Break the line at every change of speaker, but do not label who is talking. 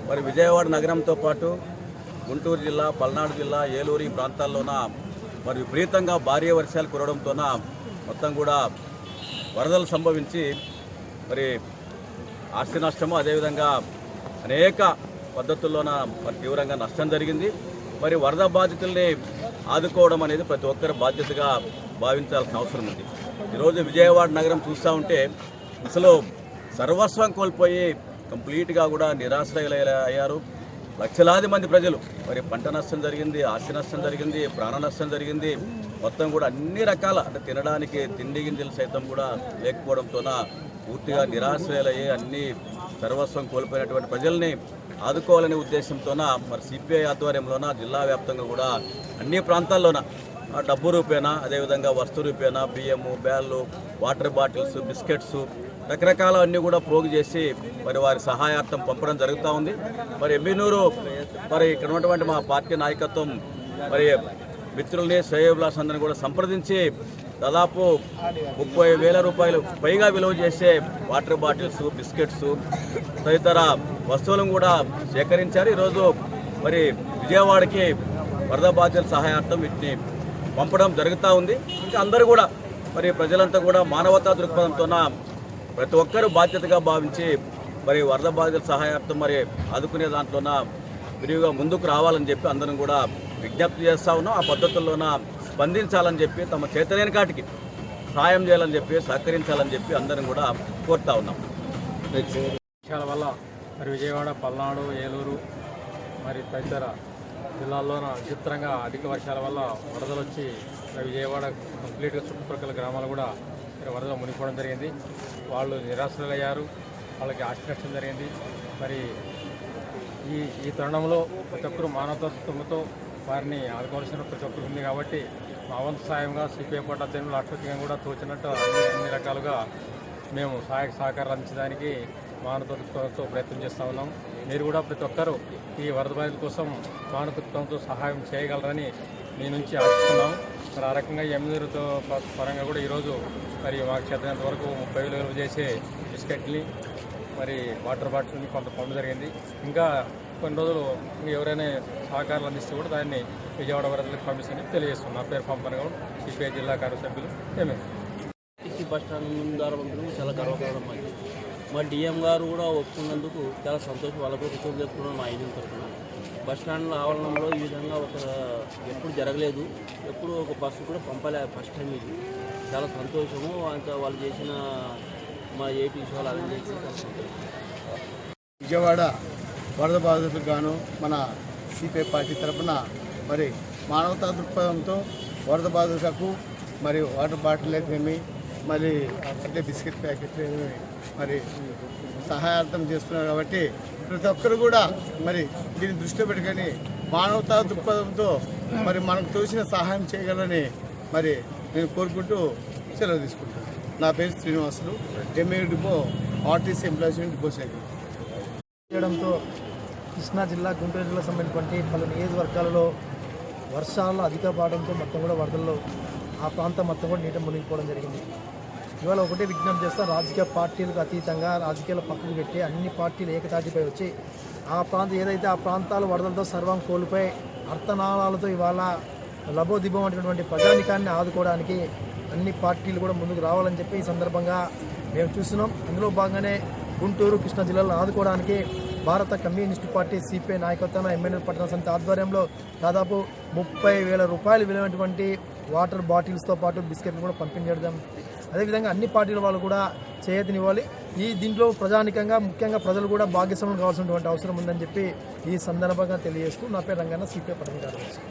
మరి విజయవాడ నగరంతో పాటు గుంటూరు జిల్లా, పల్నాడు జిల్లా, ఏలూరు ఈ ప్రాంతాల్లోన మరి విపరీతంగా భారీ వర్షాలు కురవడంతోన మొత్తం కూడా వరదలు సంభవించి మరి ఆస్తి నష్టము, అదేవిధంగా అనేక పద్ధతుల్లోన మరి తీవ్రంగా నష్టం జరిగింది. మరి వరద బాధితుల్ని ఆదుకోవడం అనేది ప్రతి ఒక్కరి బాధ్యతగా భావించాల్సిన అవసరం ఉంది. ఈరోజు విజయవాడ నగరం చూస్తూ ఉంటే అసలు సర్వస్వం కోల్పోయి కంప్లీట్గా కూడా నిరాశ్రయులయ్యారు. లక్షలాది మంది ప్రజలు మరి పంట నష్టం జరిగింది, ఆస్తి నష్టం జరిగింది, ప్రాణ నష్టం జరిగింది. మొత్తం కూడా అన్ని రకాల అంటే తినడానికి తిండి గింజలు సైతం కూడా లేకపోవడంతోన పూర్తిగా నిరాశ్రయులయ్యే అన్ని సర్వస్వం కోల్పోయినటువంటి ప్రజల్ని ఆదుకోవాలనే ఉద్దేశంతోన మరి సిపిఐ ఆధ్వర్యంలోన జిల్లా వ్యాప్తంగా కూడా అన్ని ప్రాంతాల్లోన డబ్బు రూపేనా, అదేవిధంగా వస్తు రూపేనా, బియ్యము, బ్యాళ్ళు, వాటర్ బాటిల్స్, బిస్కెట్స్ రకరకాల అన్నీ కూడా ప్రోగు చేసి మరి వారి సహాయార్థం పంపడం జరుగుతూ ఉంది. మరి ఎమ్మినూరు మరి ఇక్కడ ఉన్నటువంటి మా పార్టీ నాయకత్వం మరి మిత్రుల్ని, శ్రేయోభిలాషులందరినీ కూడా సంప్రదించి దాదాపు 30,000 రూపాయలు పైగా విలువ చేసే వాటర్ బాటిల్స్, బిస్కెట్స్ తదితర వస్తువులను కూడా సేకరించారు. ఈరోజు మరి విజయవాడకి వరద బాధితుల సహాయార్థం వీటిని పంపడం జరుగుతూ ఉంది. ఇంకా అందరూ కూడా మరి ప్రజలంతా కూడా మానవతా దృక్పథంతోన ప్రతి ఒక్కరూ బాధ్యతగా భావించి మరి వరద బాధితుల సహాయార్థం మరి ఆదుకునే దాంట్లోన విరివిగా ముందుకు రావాలని చెప్పి అందరం కూడా విజ్ఞప్తి చేస్తూ ఉన్నాం. ఆ పద్ధతుల్లోన స్పందించాలని చెప్పి తమ చేతనైన కాటికి సహాయం చేయాలని చెప్పి, సహకరించాలని చెప్పి అందరం కూడా కోరుతా ఉన్నాం.
వర్షాల వల్ల మరి విజయవాడ, పల్నాడు, ఏలూరు మరి తదితర జిల్లాల్లోన విచిత్రంగా అధిక వర్షాల వల్ల వరదలు వచ్చి విజయవాడ కంప్లీట్గా చుట్టుపక్కల గ్రామాలు కూడా వరదలు మునిగిపోవడం జరిగింది. వాళ్ళు నిరాశ్రయులయ్యారు, వాళ్ళకి ఆస్తి నష్టం జరిగింది. మరి ఈ తరుణంలో ప్రతి ఒక్కరు మానవత్వంతో వారిని ఆదుకోవాల్సిన ప్రతి ఒక్కరు ఉంది. కాబట్టి మా వంతు సాయంగా సిపిఐ పార్టీ అధ్యయనంలో అక్షతిగా కూడా తోచినట్టు అన్ని రకాలుగా మేము సహాయక సహకారాలు అందించడానికి మానవత్వంతో ప్రయత్నం చేస్తూ ఉన్నాం. మీరు కూడా ప్రతి ఒక్కరూ ఈ వరద బాధితుల కోసం మానవత్వంతో సహాయం చేయగలరని మీ నుంచి ఆశిస్తున్నాం. మరి ఆ రకంగా ఎమ్మిదితో పరంగా కూడా ఈరోజు మరి మాకు చేతనంత వరకు 30,000 విలువ చేసే బిస్కెట్ని, మరి వాటర్ బాటిల్ని కొంత పంపు జరిగింది. ఇంకా కొన్ని రోజులు ఎవరైనా సహకారాలు అందిస్తే కూడా దాన్ని విజయవాడ వరదలకు పంపిస్తామని తెలియజేస్తున్నాం. నా పేరు పంపనగా సిపిఐ జిల్లా కార్యసభ్యులు మేమే.
బస్ స్టాండ్ ద్వారా పంపడం చాలా గర్వకారణం. మా డిఎం గారు కూడా ఒప్పుకున్నందుకు చాలా సంతోషం. వాళ్ళకు రిసీవ్ చేసుకున్నాం మా ఐదు తరఫున. బస్ స్టాండ్ల ఆవరణంలో ఈ విధంగా ఎప్పుడు జరగలేదు, ఎప్పుడు ఒక బస్సు కూడా పంపలే. ఫస్ట్ టైం ఇది చాలా సంతోషము. అంత వాళ్ళు చేసిన మా ఏపీ వాళ్ళు అలా చేసి
విజయవాడ వరద బాధితులకు గాను మన సిపిఐ పార్టీ తరఫున మరి మానవతా దృక్పథంతో వరద బాధితులకు మరి వాటర్ బాటిల్ అయితేమి, మరి అంటే బిస్కెట్ ప్యాకెట్లు ఏమి మరి సహాయార్థం చేస్తున్నారు. కాబట్టి ప్రతి ఒక్కరు కూడా మరి దీన్ని దృష్టిలో పెట్టుకొని మానవతా దృక్పథంతో మరి మనకు తోచిన సహాయం చేయగలని మరి నేను కోరుకుంటూ సెలవు తీసుకుంటాను. నా పేరు Srinivasulu, MA depot RTC employees depot cycle
చేయడంతో కృష్ణా జిల్లా, గుంటూరు జిల్లా సంబంధించినటువంటి పలు నియోజకవర్గాలలో వర్షాలు అధిక పాడంతో మొత్తం కూడా వరదల్లో ఆ ప్రాంతం మొత్తం కూడా నీట మునిగిపోవడం జరిగింది. ఇవాళ ఒకటే విజ్ఞప్తి చేస్తా, రాజకీయ పార్టీలకు అతీతంగా రాజకీయాల పక్కకు పెట్టి అన్ని పార్టీలు ఏకతాటిపై వచ్చి ఆ ఏదైతే ఆ ప్రాంతాలు వరదలతో సర్వం కోల్పోయి అర్థనాళాలతో ఇవాళ లబోదిబం అనేటువంటి ప్రజానికాన్ని ఆదుకోవడానికి అన్ని పార్టీలు కూడా ముందుకు రావాలని చెప్పి ఈ సందర్భంగా మేము చూస్తున్నాం. అందులో భాగంగానే గుంటూరు, కృష్ణా జిల్లాలను ఆదుకోవడానికి భారత కమ్యూనిస్టు పార్టీ సిపిఐ నాయకత్వంలో ఎమ్మెల్యే పట్టణ సమితి ఆధ్వర్యంలో దాదాపు 30,000 రూపాయలు విలువైనటువంటి వాటర్ బాటిల్స్తో పాటు బిస్కెట్లు కూడా పంపిణీ చేయడం. అదేవిధంగా అన్ని పార్టీల వాళ్ళు కూడా చేయతినివ్వాలి. దీంట్లో ప్రజానికంగా ముఖ్యంగా ప్రజలు కూడా భాగస్వామ్యం కావాల్సినటువంటి అవసరం ఉందని చెప్పి ఈ సందర్భంగా తెలియజేస్తూ నా పేరు రంగన్న, సిపిఐ పట్టణ కార్యదర్శి.